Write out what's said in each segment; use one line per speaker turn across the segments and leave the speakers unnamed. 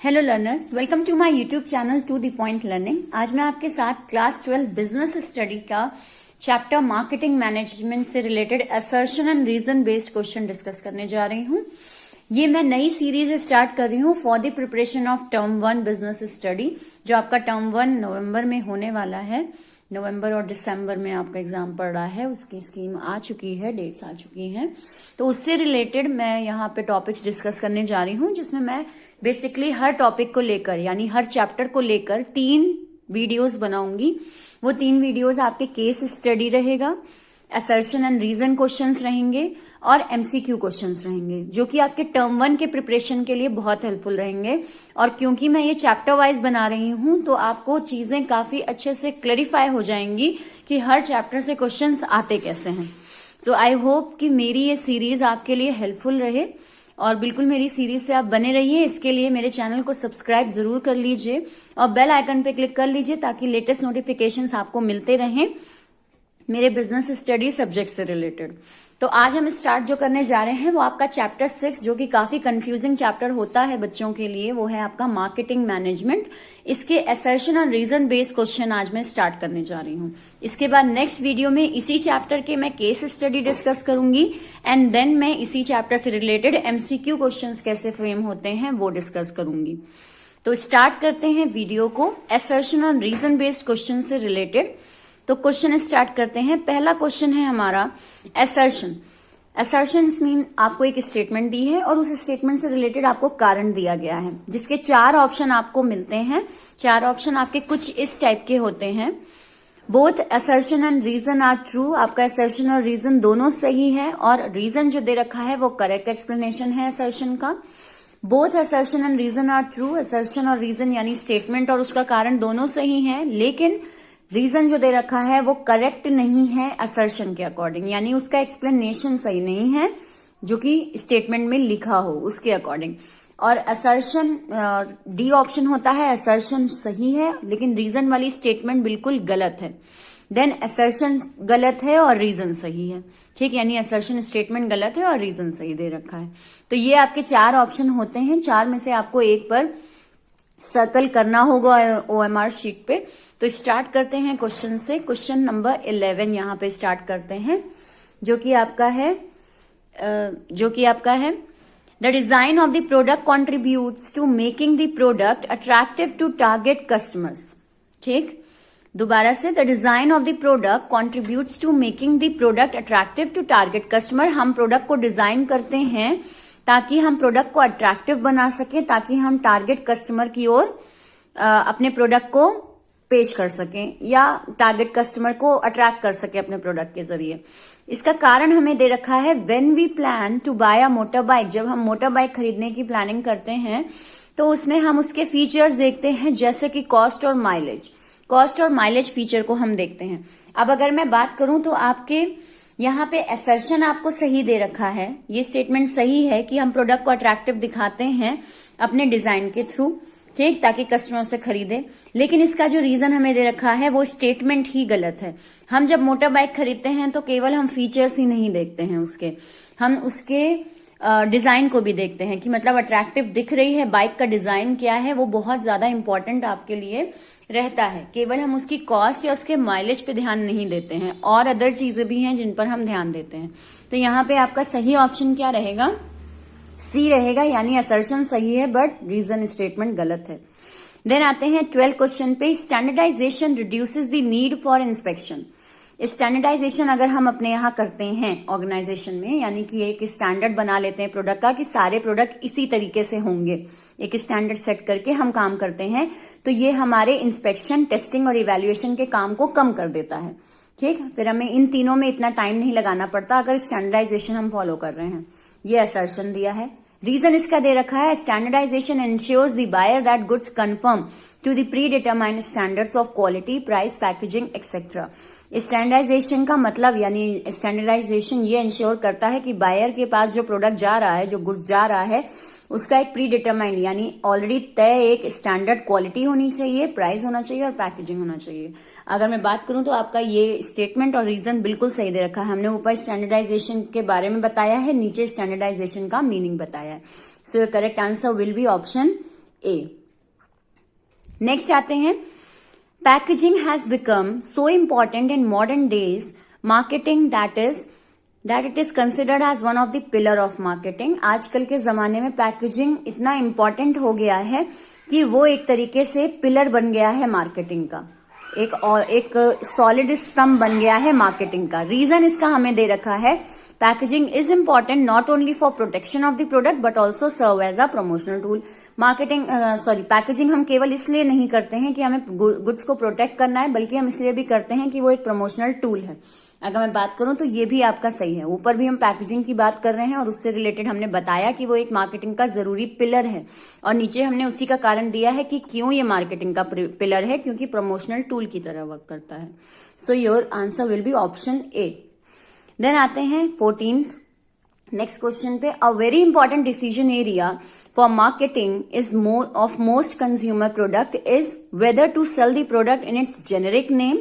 Hello learners, welcome to my YouTube channel to the point learning. आज मैं आपके साथ क्लास 12 बिजनेस स्टडी का चैप्टर मार्केटिंग मैनेजमेंट से related assertion and reason based question discuss करने जा रही हूँ। ये मैं नई सीरीज स्टार्ट कर रही हूँ for the preparation of term 1 business study, जो आपका टर्म 1 नवंबर में होने वाला है। नवंबर और दिसंबर में आपका एग्जाम पड़ रहा है, उसकी स्कीम आ चुकी है, डेट्स आ चुकी हैं। तो उससे रिलेटेड मैं यहाँ पे टॉपिक्स डिस्कस करने जा रही हूँ, जिसमें मैं बेसिकली हर टॉपिक को लेकर यानी हर चैप्टर को लेकर 3 वीडियोस बनाऊंगी। वो 3 वीडियोस आपके केस स्टडी रहेगा, असर्शन एंड रीजन क्वेश्चंस रहेंगे और एमसीक्यू क्वेश्चंस रहेंगे, जो कि आपके टर्म 1 के प्रिपरेशन के लिए बहुत हेल्पफुल रहेंगे। और क्योंकि मैं ये चैप्टर वाइज बना रही हूं, तो आपको चीजें काफी अच्छे से क्लैरिफाई हो जाएंगी कि हर चैप्टर से क्वेश्चंस आते कैसे हैं। सो आई होप कि मेरी ये सीरीज आपके लिए हेल्पफुल रहे और बिल्कुल मेरी सीरीज से आप बने रहिए। इसके लिए मेरे चैनल को सब्सक्राइब जरूर कर लीजिए और बेल आइकन पे क्लिक कर लीजिए, ताकि लेटेस्ट नोटिफिकेशंस आपको मिलते रहें मेरे बिजनेस स्टडी सब्जेक्ट से रिलेटेड। तो आज हम स्टार्ट जो करने जा रहे हैं वो आपका चैप्टर 6, जो कि काफी कंफ्यूजिंग चैप्टर होता है बच्चों के लिए, वो है आपका मार्केटिंग मैनेजमेंट। इसके असर्शन और रीजन बेस्ड क्वेश्चन आज मैं स्टार्ट करने जा रही हूँ। इसके बाद नेक्स्ट वीडियो में इसी चैप्टर के मैं केस स्टडी डिस्कस करूंगी एंड देन मैं इसी चैप्टर से रिलेटेड एमसीक्यू क्वेश्चंस कैसे फ्रेम होते हैं वो डिस्कस करूंगी। तो स्टार्ट करते हैं वीडियो को असर्शन और रीजन बेस्ड क्वेश्चन से रिलेटेड। तो क्वेश्चन स्टार्ट करते हैं। पहला क्वेश्चन है हमारा असर्शन। असर्शन मीन आपको एक स्टेटमेंट दी है और उस स्टेटमेंट से रिलेटेड आपको कारण दिया गया है, जिसके 4 ऑप्शन आपको मिलते हैं। 4 ऑप्शन आपके कुछ इस टाइप के होते हैं। Both assertion and reason are true. आपका असर्शन और रीजन दोनों सही है और रीजन जो दे रखा है वो करेक्ट एक्सप्लेनेशन है असर्शन का। Both assertion and reason are true. Assertion और रीजन यानी स्टेटमेंट और उसका कारण दोनों सही है, लेकिन रीजन जो दे रखा है वो करेक्ट नहीं है असर्शन के अकॉर्डिंग, यानी उसका एक्सप्लेनेशन सही नहीं है जो कि स्टेटमेंट में लिखा हो उसके अकॉर्डिंग। और असर्शन डी ऑप्शन होता है, असर्शन सही है लेकिन रीजन वाली स्टेटमेंट बिल्कुल गलत है। देन असर्शन गलत है और रीजन सही है, ठीक, यानी असर्शन स्टेटमेंट गलत है और रीजन सही दे रखा है। तो ये आपके 4 ऑप्शन होते हैं। 4 में से आपको एक पर सर्कल करना होगा OMR शीट पे। तो स्टार्ट करते हैं क्वेश्चन से। क्वेश्चन नंबर 11 यहाँ पे स्टार्ट करते हैं, जो कि आपका है the design of the product contributes to making the product attractive to target customers. ठीक, दोबारा से, the design of the product contributes to making the product attractive to target customer. हम प्रोडक्ट को डिजाइन करते हैं ताकि हम प्रोडक्ट को अट्रैक्टिव बना सकें, ताकि हम टारगेट कस्टमर की ओर अपने प्रोडक्ट को पेश कर सकें या टारगेट कस्टमर को अट्रैक्ट कर सकें अपने प्रोडक्ट के जरिए। इसका कारण हमें दे रखा है when we plan to buy a motorbike. जब हम मोटर बाइक खरीदने की प्लानिंग करते हैं तो उसमें हम उसके फीचर्स देखते हैं, जैसे कि कॉस्ट और माइलेज। कॉस्ट और माइलेज फीचर को हम देखते हैं। अब अगर मैं बात करूं तो आपके यहाँ पे असर्शन आपको सही दे रखा है, ये स्टेटमेंट सही है कि हम प्रोडक्ट को अट्रैक्टिव दिखाते हैं अपने डिजाइन के थ्रू, ठीक, ताकि कस्टमर से खरीदे। लेकिन इसका जो रीजन हमें दे रखा है वो स्टेटमेंट ही गलत है। हम जब मोटर बाइक खरीदते हैं तो केवल हम फीचर्स ही नहीं देखते हैं उसके, हम उसके डिजाइन को भी देखते हैं कि मतलब अट्रैक्टिव दिख रही है बाइक का डिजाइन क्या है, वो बहुत ज्यादा इंपॉर्टेंट आपके लिए रहता है। केवल हम उसकी कॉस्ट या उसके माइलेज पे ध्यान नहीं देते हैं, और अदर चीजें भी हैं जिन पर हम ध्यान देते हैं। तो यहाँ पे आपका सही ऑप्शन क्या रहेगा? सी रहेगा, यानी असर्शन सही है बट रीजन स्टेटमेंट गलत है। देन आते हैं 12 क्वेश्चन पे। Standardisation reduces the need for inspection. Standardisation अगर हम अपने यहाँ करते हैं ऑर्गेनाइजेशन में, यानी कि एक स्टैंडर्ड बना लेते हैं प्रोडक्ट का कि सारे प्रोडक्ट इसी तरीके से होंगे, एक स्टैंडर्ड सेट करके हम काम करते हैं, तो ये हमारे इंस्पेक्शन, टेस्टिंग और इवैल्यूएशन के काम को कम कर देता है। ठीक, फिर हमें इन तीनों में इतना टाइम नहीं लगाना पड़ता अगर स्टैंडर्डाइजेशन हम फॉलो कर रहे हैं। ये असर्शन दिया है। रीजन इसका दे रखा है, standardisation ensures the buyer that goods conform to the predetermined standards of quality, price, packaging etcetera. Standardisation का मतलब, यानी स्टैंडर्डाइजेशन ये इंश्योर करता है कि बायर के पास जो प्रोडक्ट जा रहा है, जो गुड्स जा रहा है, उसका एक प्री डिटरमाइंड यानी ऑलरेडी तय एक स्टैंडर्ड क्वालिटी होनी चाहिए, प्राइस होना चाहिए और पैकेजिंग होना चाहिए। अगर मैं बात करूं तो आपका ये स्टेटमेंट और रीजन बिल्कुल सही दे रखा है। हमने ऊपर स्टैंडर्डाइजेशन के बारे में बताया है, नीचे स्टैंडर्डाइजेशन का मीनिंग बताया है। So correct answer will be option A. Next आते हैं, packaging has become so important in modern days marketing that it is considered as one of the pillar of marketing. आजकल के जमाने में पैकेजिंग इतना इम्पॉर्टेंट हो गया है कि वो एक तरीके से पिलर बन गया है मार्केटिंग का, एक सॉलिड स्तंभ बन गया है मार्केटिंग का। रीजन इसका हमें दे रखा है, packaging is important not only for protection of the product but also serve as a promotional tool. Packaging हम केवल इसलिए नहीं करते हैं कि हमें गुड्स को प्रोटेक्ट करना है, बल्कि हम इसलिए भी करते हैं कि वो एक प्रमोशनल टूल है। अगर मैं बात करूं तो ये भी आपका सही है। ऊपर भी हम पैकेजिंग की बात कर रहे हैं और उससे रिलेटेड हमने बताया कि वो एक मार्केटिंग का जरूरी पिलर है, और नीचे हमने उसी का कारण दिया है कि क्यों ये मार्केटिंग का पिलर है, क्योंकि प्रमोशनल टूल की तरह वर्क करता है। So your answer will be option A. Then आते हैं 14th नेक्स्ट क्वेश्चन पे, a very important decision area for marketing is of most consumer product is whether to sell the product in its generic name.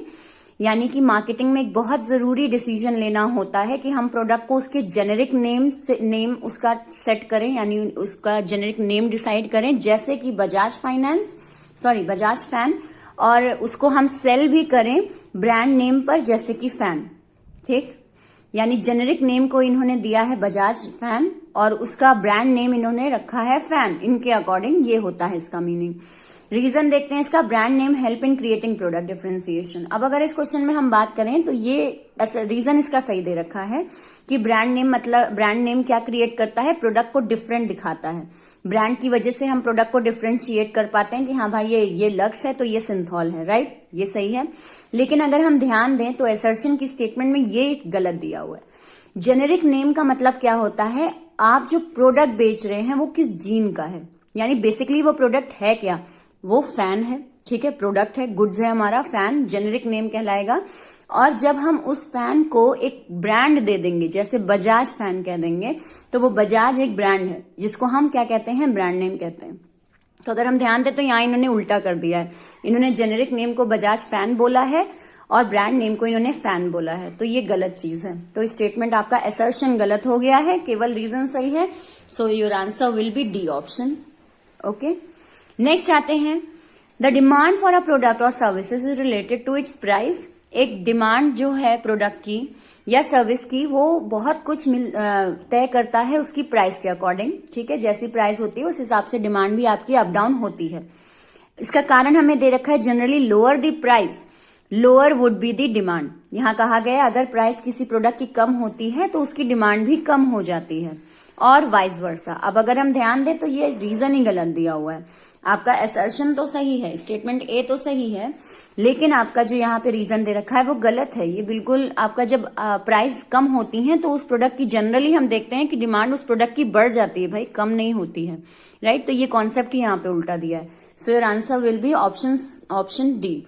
यानी कि marketing में एक बहुत जरूरी decision लेना होता है कि हम प्रोडक्ट को उसके जेनेरिक नेम उसका सेट करें, यानी उसका जेनेरिक नेम डिसाइड करें, जैसे कि बजाज फैन, और उसको हम सेल भी करें ब्रांड नेम पर, जैसे कि फैन। ठीक, यानी जेनेरिक नेम को इन्होंने दिया है बजाज फैन और उसका ब्रांड नेम इन्होंने रखा है फैन। इनके अकॉर्डिंग ये होता है इसका मीनिंग। रीजन देखते हैं इसका, brand name help in creating product differentiation. अब अगर इस क्वेश्चन में हम बात करें तो ये रीजन इसका सही दे रखा है कि ब्रांड नेम क्या क्रिएट करता है, प्रोडक्ट को डिफरेंट दिखाता है। ब्रांड की वजह से हम प्रोडक्ट को डिफरेंशिएट कर पाते हैं कि हाँ भाई ये लक्स है तो ये सिंथॉल है, राइट, ये सही है। लेकिन अगर हम ध्यान दें तो असर्शन की स्टेटमेंट में ये गलत दिया हुआ है। जेनेरिक नेम का मतलब क्या होता है, आप जो प्रोडक्ट बेच रहे हैं वो किस जीन का है, यानी बेसिकली वो प्रोडक्ट है क्या, वो फैन है। ठीक है, प्रोडक्ट है, गुड्स है हमारा, फैन जेनेरिक नेम कहलाएगा। और जब हम उस फैन को एक ब्रांड दे देंगे, जैसे बजाज फैन कह देंगे, तो वो बजाज एक ब्रांड है जिसको हम क्या कहते हैं, ब्रांड नेम कहते हैं। तो अगर हम ध्यान दें तो यहाँ इन्होंने उल्टा कर दिया है, इन्होंने जेनेरिक नेम को बजाज फैन बोला है और ब्रांड नेम को इन्होंने फैन बोला है, तो ये गलत चीज है। तो स्टेटमेंट आपका असर्शन गलत हो गया है, केवल रीजन सही है। So your answer will be D option. Okay, next आते हैं, the demand for a product और services is related to its price. एक डिमांड जो है प्रोडक्ट की या सर्विस की, वो बहुत कुछ तय करता है उसकी प्राइस के अकॉर्डिंग। ठीक है, जैसी प्राइस होती है उस हिसाब से डिमांड भी आपकी अप डाउन होती है। इसका कारण हमें दे रखा है, generally lower the price lower would be the demand. यहां कहा गया अगर प्राइस किसी प्रोडक्ट की कम होती है तो उसकी डिमांड भी कम हो जाती है, और वाइस वर्सा। अब अगर हम ध्यान दें तो ये रीजन ही गलत दिया हुआ है। आपका असर्शन तो सही है, स्टेटमेंट ए तो सही है, लेकिन आपका जो यहाँ पे रीजन दे रखा है वो गलत है। ये बिल्कुल आपका, जब प्राइस कम होती है तो उस प्रोडक्ट की जनरली हम देखते हैं कि डिमांड उस प्रोडक्ट की बढ़ जाती है, भाई कम नहीं होती है, राइट। तो ये कॉन्सेप्ट ही यहाँ पे उल्टा दिया है। So your answer will be option D.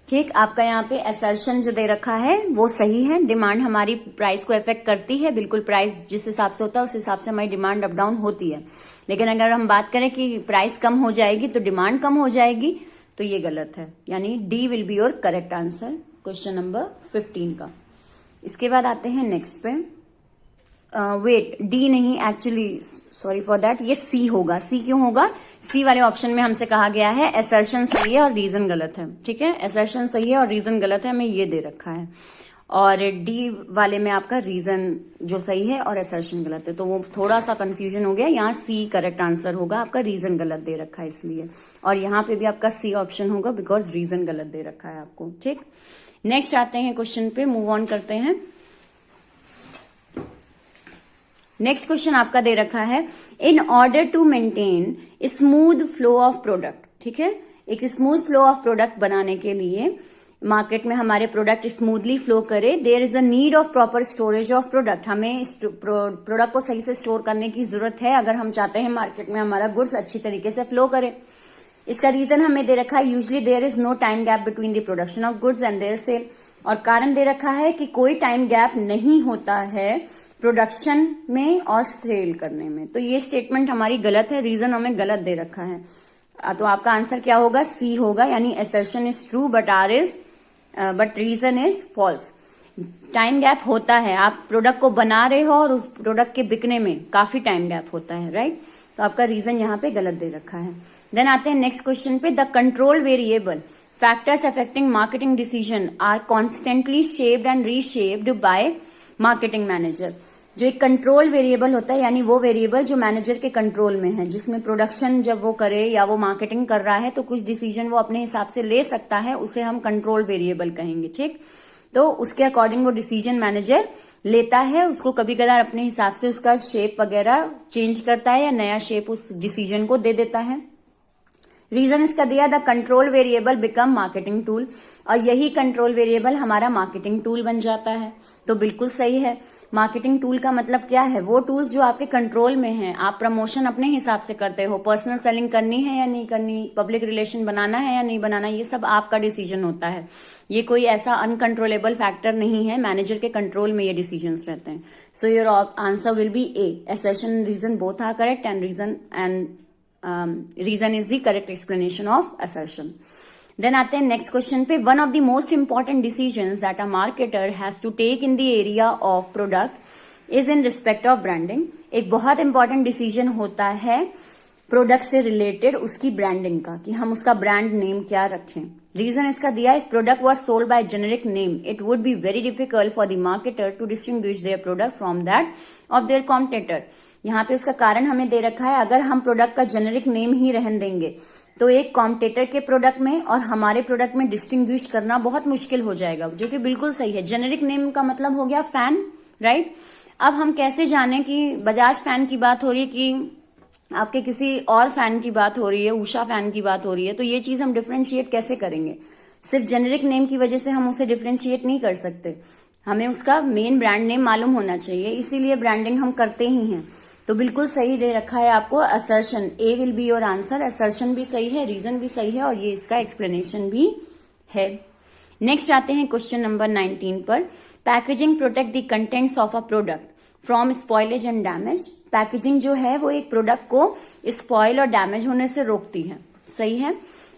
ठीक, आपका यहाँ पे असर्शन जो दे रखा है वो सही है। डिमांड हमारी प्राइस को इफेक्ट करती है, बिल्कुल प्राइस जिस हिसाब से होता है उस हिसाब से हमारी डिमांड अप डाउन होती है। लेकिन अगर हम बात करें कि प्राइस कम हो जाएगी तो डिमांड कम हो जाएगी, तो ये गलत है, यानी D will be your correct answer question number 15 का। इसके बाद आते हैं नेक्स्ट पे, वेट, डी नहीं, एक्चुअली सॉरी फॉर दैट, ये सी होगा। सी क्यों होगा, सी वाले ऑप्शन में हमसे कहा गया है असर्शन सही है और रीजन गलत है। ठीक है, असर्शन सही है और रीजन गलत है, हमें ये दे रखा है। और डी वाले में आपका रीजन जो सही है और असर्शन गलत है, तो वो थोड़ा सा कंफ्यूजन हो गया। यहाँ सी करेक्ट आंसर होगा, आपका रीजन गलत दे रखा है इसलिए, और यहाँ पे भी आपका सी ऑप्शन होगा बिकॉज रीजन गलत दे रखा है आपको। ठीक, नेक्स्ट आते हैं क्वेश्चन पे, मूव ऑन करते हैं। नेक्स्ट क्वेश्चन आपका दे रखा है, in order to maintain smooth flow of product. ठीक है, एक स्मूथ फ्लो ऑफ प्रोडक्ट बनाने के लिए, मार्केट में हमारे प्रोडक्ट स्मूथली फ्लो करे, there is a need of proper storage of product. हमें प्रोडक्ट को सही से स्टोर करने की जरूरत है अगर हम चाहते हैं मार्केट में हमारा गुड्स अच्छी तरीके से फ्लो करे। इसका रीजन हमें दे रखा है, usually there is no time gap between the production of goods and their sale. और कारण दे रखा है कि कोई टाइम गैप नहीं होता है प्रोडक्शन में और सेल करने में। तो ये स्टेटमेंट हमारी गलत है, रीजन हमें गलत दे रखा है। तो आपका आंसर क्या होगा, सी होगा, यानी assertion is true but reason is false. Time gap होता है, आप प्रोडक्ट को बना रहे हो और उस प्रोडक्ट के बिकने में काफी टाइम गैप होता है, राइट। तो आपका रीजन यहाँ पे गलत दे रखा है। देन आते हैं नेक्स्ट क्वेश्चन पे, the control variable factors affecting marketing decision are constantly shaped and reshaped by marketing manager. जो एक कंट्रोल वेरिएबल होता है, यानी वो वेरिएबल जो मैनेजर के कंट्रोल में है, जिसमें प्रोडक्शन जब वो करे या वो मार्केटिंग कर रहा है तो कुछ डिसीजन वो अपने हिसाब से ले सकता है, उसे हम कंट्रोल वेरिएबल कहेंगे। ठीक, तो उसके अकॉर्डिंग वो डिसीजन मैनेजर लेता है, उसको कभी कभार अपने हिसाब से उसका शेप वगैरह चेंज करता है या नया शेप उस डिसीजन को दे देता है। रीजन इसका दिया, the control variable become marketing tool, और यही कंट्रोल वेरिएबल हमारा मार्केटिंग टूल बन जाता है। तो बिल्कुल सही है। मार्केटिंग टूल का मतलब क्या है? वो टूल्स जो आपके कंट्रोल में हैं, आप प्रमोशन अपने हिसाब से करते हो, पर्सनल सेलिंग करनी है या नहीं करनी, पब्लिक रिलेशन बनाना है या नहीं बनाना, ये सब आपका डिसीजन होता है। ये कोई ऐसा अनकंट्रोलेबल फैक्टर नहीं है, मैनेजर के कंट्रोल में ये डिसीजन रहते हैं। So your answer will be A, assertion reason both are correct and reason is the correct explanation of assertion. Then आते हैं नेक्स्ट क्वेश्चन पे, one of the most important decisions that a marketer has to take in the area of product is in respect of branding. एक बहुत important decision होता है product से related उसकी branding का, कि हम उसका ब्रांड नेम क्या रखें। रीजन इसका दिया, if product was sold by generic name it would be very difficult for the marketer to distinguish their product from that of their competitor. यहाँ पे उसका कारण हमें दे रखा है, अगर हम प्रोडक्ट का जेनेरिक नेम ही रहने देंगे तो एक कॉम्पिटिटर के प्रोडक्ट में और हमारे प्रोडक्ट में डिस्टिंग्विश करना बहुत मुश्किल हो जाएगा, जो कि बिल्कुल सही है। जेनेरिक नेम का मतलब हो गया फैन, राइट। अब हम कैसे जाने कि बजाज फैन की बात हो रही है कि आपके किसी और फैन की बात हो रही है, उषा फैन की बात हो रही है, तो ये चीज हम डिफ्रेंशिएट कैसे करेंगे? सिर्फ जेनेरिक नेम की वजह से हम उसे डिफ्रेंशिएट नहीं कर सकते, हमें उसका मेन ब्रांड नेम मालूम होना चाहिए, इसीलिए ब्रांडिंग हम करते ही हैं। तो बिल्कुल सही दे रखा है आपको assertion, A will be your answer. Assertion भी सही है, रीजन भी सही है और ये इसका एक्सप्लेनेशन भी है। नेक्स्ट आते हैं क्वेश्चन नंबर 19 पर, packaging protect the contents of a product from spoilage and damage. Packaging जो है वो एक प्रोडक्ट को स्पॉइल और डैमेज होने से रोकती है, सही है।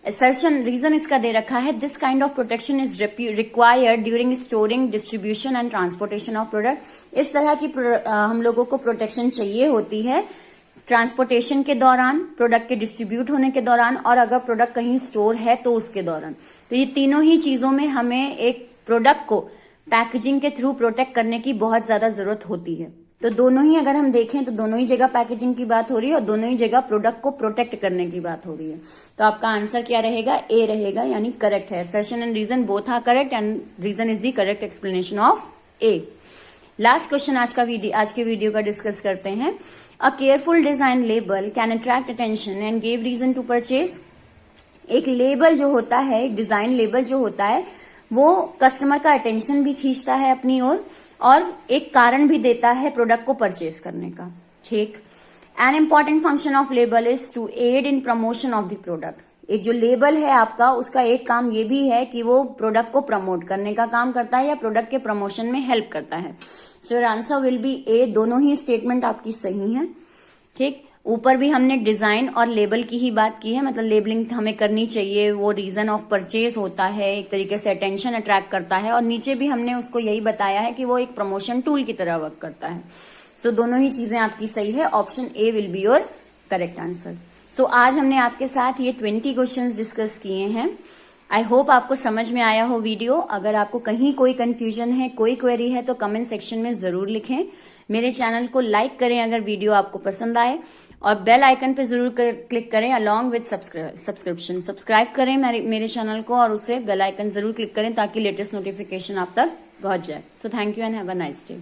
असर्शन रीजन इसका दे रखा है, this kind of protection is required during storing, distribution and transportation of product. इस तरह की हम लोगों को प्रोटेक्शन चाहिए होती है ट्रांसपोर्टेशन के दौरान, प्रोडक्ट के डिस्ट्रीब्यूट होने के दौरान, और अगर प्रोडक्ट कहीं स्टोर है तो उसके दौरान। तो ये तीनों ही चीजों में हमें एक प्रोडक्ट को पैकेजिंग के थ्रू प्रोटेक्ट करने की बहुत ज्यादा जरूरत होती है। तो दोनों ही अगर हम देखें तो दोनों ही जगह पैकेजिंग की बात हो रही है और दोनों ही जगह प्रोडक्ट को प्रोटेक्ट करने की बात हो रही है। तो आपका आंसर क्या रहेगा? ए रहेगा, यानी करेक्ट है। Assertion and reason both are correct and reason is the correct explanation of A. Last question आज के वीडियो का डिस्कस करते हैं। A careful design label can attract attention and give reason to purchase. एक label जो होता है, एक डिजाइन लेबल जो होता है, वो कस्टमर का अटेंशन भी खींचता है अपनी ओर और एक कारण भी देता है प्रोडक्ट को परचेज करने का। ठीक, an important function of label is to aid in promotion of the product. एक जो लेबल है आपका, उसका एक काम ये भी है कि वो प्रोडक्ट को प्रमोट करने का काम करता है या प्रोडक्ट के प्रमोशन में हेल्प करता है। So your answer will be A. दोनों ही स्टेटमेंट आपकी सही है। ठीक, ऊपर भी हमने डिजाइन और लेबल की ही बात की है, मतलब लेबलिंग हमें करनी चाहिए, वो रीजन ऑफ परचेज होता है, एक तरीके से अटेंशन अट्रैक्ट करता है, और नीचे भी हमने उसको यही बताया है कि वो एक प्रमोशन टूल की तरह वर्क करता है। सो दोनों ही चीजें आपकी सही है। Option A will be your correct answer. So आज हमने आपके साथ ये 20 क्वेश्चंस डिस्कस किए हैं। आई होप आपको समझ में आया हो वीडियो। अगर आपको कहीं कोई कंफ्यूजन है, कोई क्वेरी है, तो कमेंट सेक्शन में जरूर लिखें। मेरे चैनल को लाइक करें अगर वीडियो आपको पसंद आए, और बेल आइकन पे जरूर क्लिक करें अलॉन्ग विद सब्सक्रिप्शन। सब्सक्राइब करें मेरे चैनल को और उसे बेल आइकन जरूर क्लिक करें ताकि लेटेस्ट नोटिफिकेशन आप तक पहुंच जाए। So thank you and have a nice day.